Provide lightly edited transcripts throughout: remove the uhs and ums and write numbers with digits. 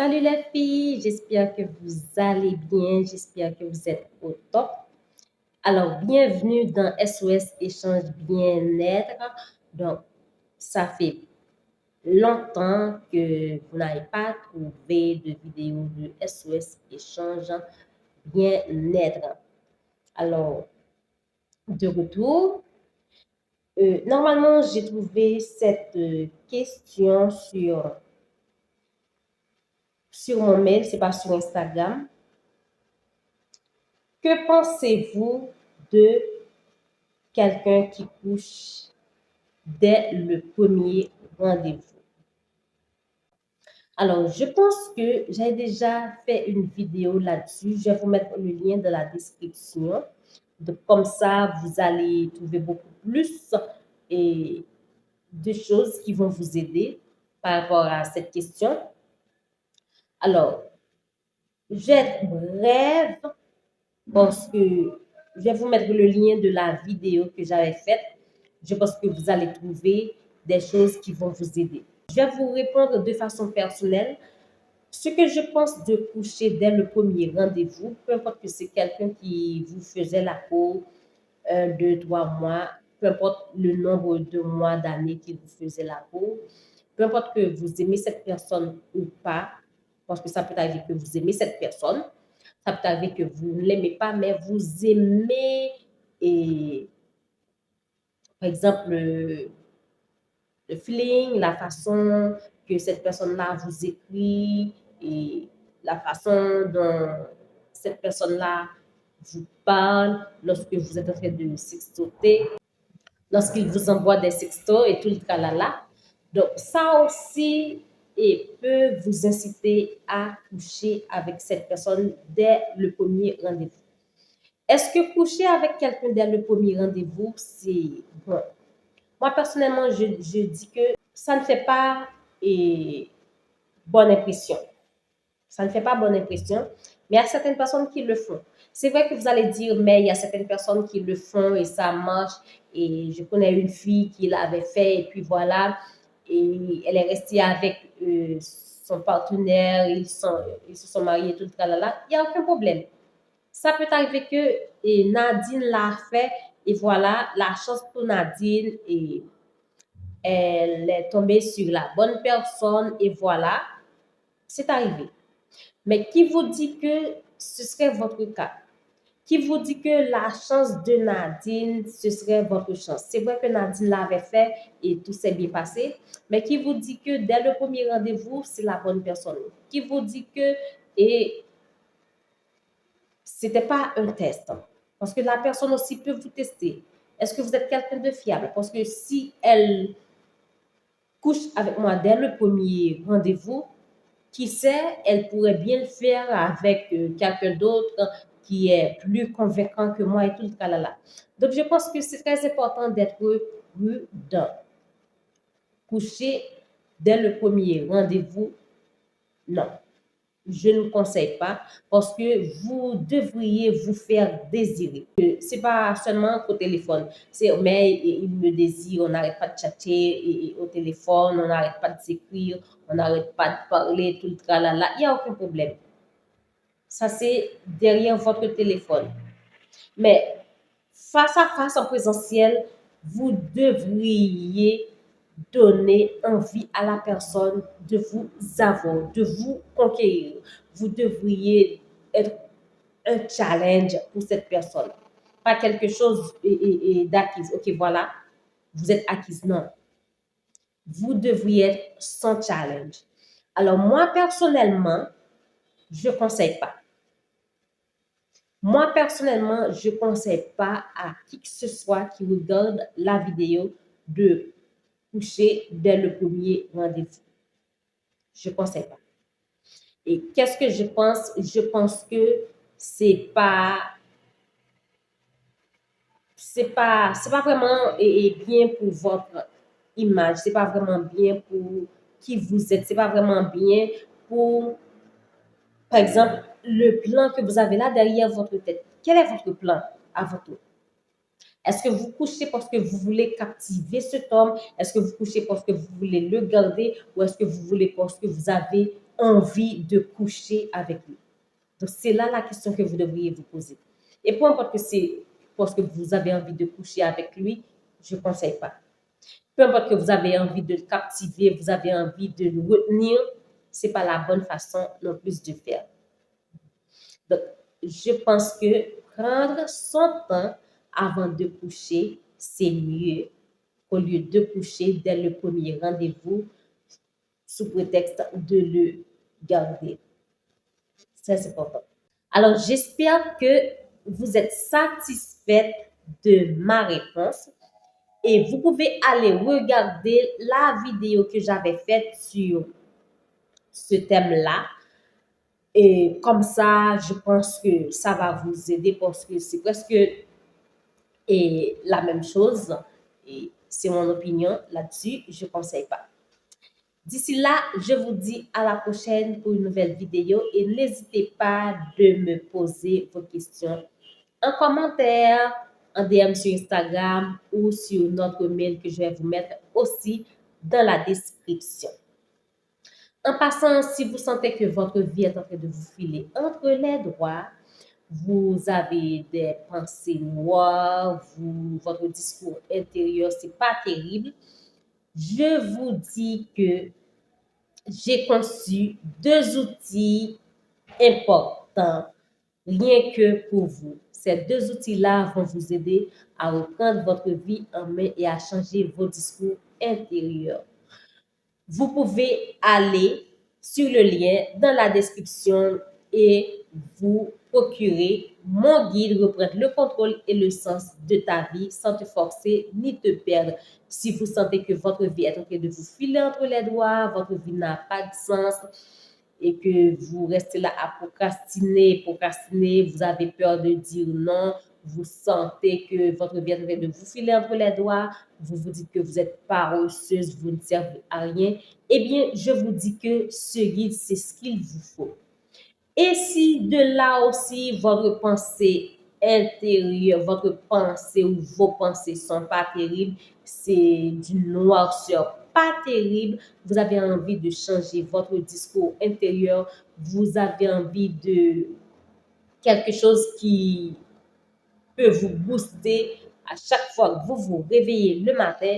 Salut les filles, j'espère que vous allez bien, j'espère que vous êtes au top. Alors, bienvenue dans SOS Échange Bien-être. Donc, ça fait longtemps que vous n'avez pas trouvé de vidéo de SOS Échange Bien-être. Alors, de retour, normalement, j'ai trouvé cette question sur mon mail, c'est pas sur Instagram. Que pensez-vous de quelqu'un qui couche dès le premier rendez-vous? Alors, je pense que j'ai déjà fait une vidéo là-dessus. Je vais vous mettre le lien dans la description. Donc, comme ça, vous allez trouver beaucoup plus et de choses qui vont vous aider par rapport à cette question. Alors, je vais être brève parce que je vais vous mettre le lien de la vidéo que j'avais faite. Je pense que vous allez trouver des choses qui vont vous aider. Je vais vous répondre de façon personnelle. Ce que je pense de coucher dès le premier rendez-vous, peu importe que c'est quelqu'un qui vous faisait la peau 2, 3 mois, peu importe le nombre de mois, d'années qu'il vous faisait la peau, peu importe que vous aimez cette personne ou pas, parce que ça peut arriver que vous aimez cette personne, ça peut arriver que vous ne l'aimez pas, mais vous aimez, et, par exemple, le feeling, la façon que cette personne-là vous écrit et la façon dont cette personne-là vous parle lorsque vous êtes en train de sextoter, lorsqu'il vous envoie des sextos et tout le tralala. Donc, ça aussi peut vous inciter à coucher avec cette personne dès le premier rendez-vous. Est-ce que coucher avec quelqu'un dès le premier rendez-vous, c'est bon? Moi, personnellement, je dis que ça ne fait pas bonne impression. Ça ne fait pas bonne impression, mais il y a certaines personnes qui le font. C'est vrai que vous allez dire, mais il y a certaines personnes qui le font et ça marche. Et je connais une fille qui l'avait fait et puis voilà, et elle est restée avec son partenaire, ils se sont mariés, tout le tralala. Il n'y a aucun problème. Ça peut arriver que Nadine l'a fait et voilà, la chance pour Nadine et elle est tombée sur la bonne personne et voilà, c'est arrivé. Mais qui vous dit que ce serait votre cas? Qui vous dit que la chance de Nadine, ce serait votre chance? C'est vrai que Nadine l'avait fait et tout s'est bien passé, mais qui vous dit que dès le premier rendez-vous, c'est la bonne personne? Qui vous dit que c'était pas un test? Parce que la personne aussi peut vous tester. Est-ce que vous êtes quelqu'un de fiable? Parce que si elle couche avec moi dès le premier rendez-vous, qui sait, elle pourrait bien le faire avec quelqu'un d'autre qui est plus convaincant que moi et tout le tralala. Donc, je pense que c'est très important d'être prudent. Coucher dès le premier rendez-vous, non. Je ne conseille pas parce que vous devriez vous faire désirer. C'est pas seulement au téléphone. C'est mais il me désire, on n'arrête pas de chatter au téléphone, on n'arrête pas de s'écrire, on n'arrête pas de parler, tout le tralala. Il n'y a aucun problème. Ça, c'est derrière votre téléphone. Mais face à face en présentiel, vous devriez donner envie à la personne de vous avoir, de vous conquérir. Vous devriez être un challenge pour cette personne. Pas quelque chose d'acquise. Ok, voilà, vous êtes acquise. Non. Vous devriez être son challenge. Alors, moi, personnellement, je ne conseille pas. Moi, personnellement, je ne conseille pas à qui que ce soit qui regarde la vidéo de coucher dès le premier rendez-vous. Je ne conseille pas. Et qu'est-ce que je pense? Je pense que c'est pas vraiment bien pour votre image, c'est pas vraiment bien pour qui vous êtes, c'est pas vraiment bien pour, par exemple, le plan que vous avez là derrière votre tête. Quel est votre plan à votre? Est-ce que vous couchez parce que vous voulez captiver cet homme? Est-ce que vous couchez parce que vous voulez le garder? Ou est-ce que vous voulez parce que vous avez envie de coucher avec lui? Donc, c'est là la question que vous devriez vous poser. Et peu importe que c'est parce que vous avez envie de coucher avec lui, je ne conseille pas. Peu importe que vous avez envie de le captiver, vous avez envie de le retenir, ce n'est pas la bonne façon non plus de faire. Donc, je pense que prendre son temps avant de coucher, c'est mieux qu'au lieu de coucher dès le premier rendez-vous sous prétexte de le garder. C'est important. Alors, j'espère que vous êtes satisfaite de ma réponse et vous pouvez aller regarder la vidéo que j'avais faite sur ce thème-là. Et comme ça, je pense que ça va vous aider parce que c'est presque la même chose. Et c'est mon opinion là-dessus. Je ne conseille pas. D'ici là, je vous dis à la prochaine pour une nouvelle vidéo et n'hésitez pas de me poser vos questions en commentaire, en DM sur Instagram ou sur notre mail que je vais vous mettre aussi dans la description. En passant, si vous sentez que votre vie est en train de vous filer entre les doigts, vous avez des pensées noires, votre discours intérieur, c'est pas terrible, je vous dis que j'ai conçu 2 outils importants, rien que pour vous. Ces 2 outils-là vont vous aider à reprendre votre vie en main et à changer vos discours intérieurs. Vous pouvez aller sur le lien dans la description et vous procurer mon guide Reprendre le contrôle et le sens de ta vie sans te forcer ni te perdre. Si vous sentez que votre vie est en train de vous filer entre les doigts, votre vie n'a pas de sens et que vous restez là à procrastiner, vous avez peur de dire non, vous sentez que votre vie est en train de vous filer entre les doigts, vous vous dites que vous êtes paresseuse, vous ne servez à rien, eh bien, je vous dis que ce guide, c'est ce qu'il vous faut. Et si de là aussi, votre pensée intérieure, votre pensée ou vos pensées sont pas terribles, c'est d'une noirceur pas terrible, vous avez envie de changer votre discours intérieur, vous avez envie de quelque chose qui peut vous booster à chaque fois que vous vous réveillez le matin,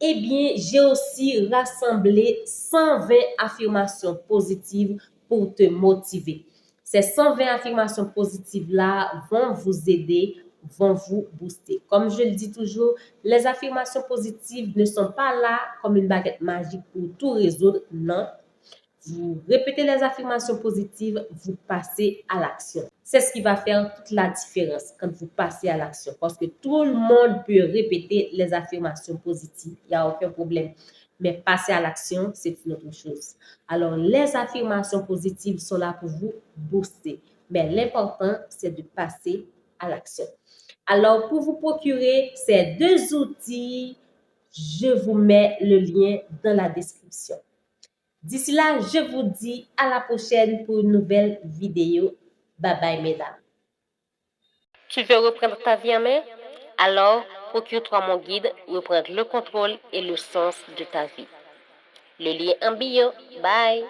eh bien, j'ai aussi rassemblé 120 affirmations positives pour te motiver. Ces 120 affirmations positives-là vont vous aider, vont vous booster. Comme je le dis toujours, les affirmations positives ne sont pas là comme une baguette magique pour tout résoudre, non. Vous répétez les affirmations positives, vous passez à l'action. C'est ce qui va faire toute la différence quand vous passez à l'action. Parce que tout le monde peut répéter les affirmations positives. Il n'y a aucun problème. Mais passer à l'action, c'est une autre chose. Alors, les affirmations positives sont là pour vous booster. Mais l'important, c'est de passer à l'action. Alors, pour vous procurer ces 2 outils, je vous mets le lien dans la description. D'ici là, je vous dis à la prochaine pour une nouvelle vidéo. Bye bye, mesdames. Tu veux reprendre ta vie en main? Alors, procure-toi mon guide, Reprendre le contrôle et le sens de ta vie. Le lien en bio. Bye!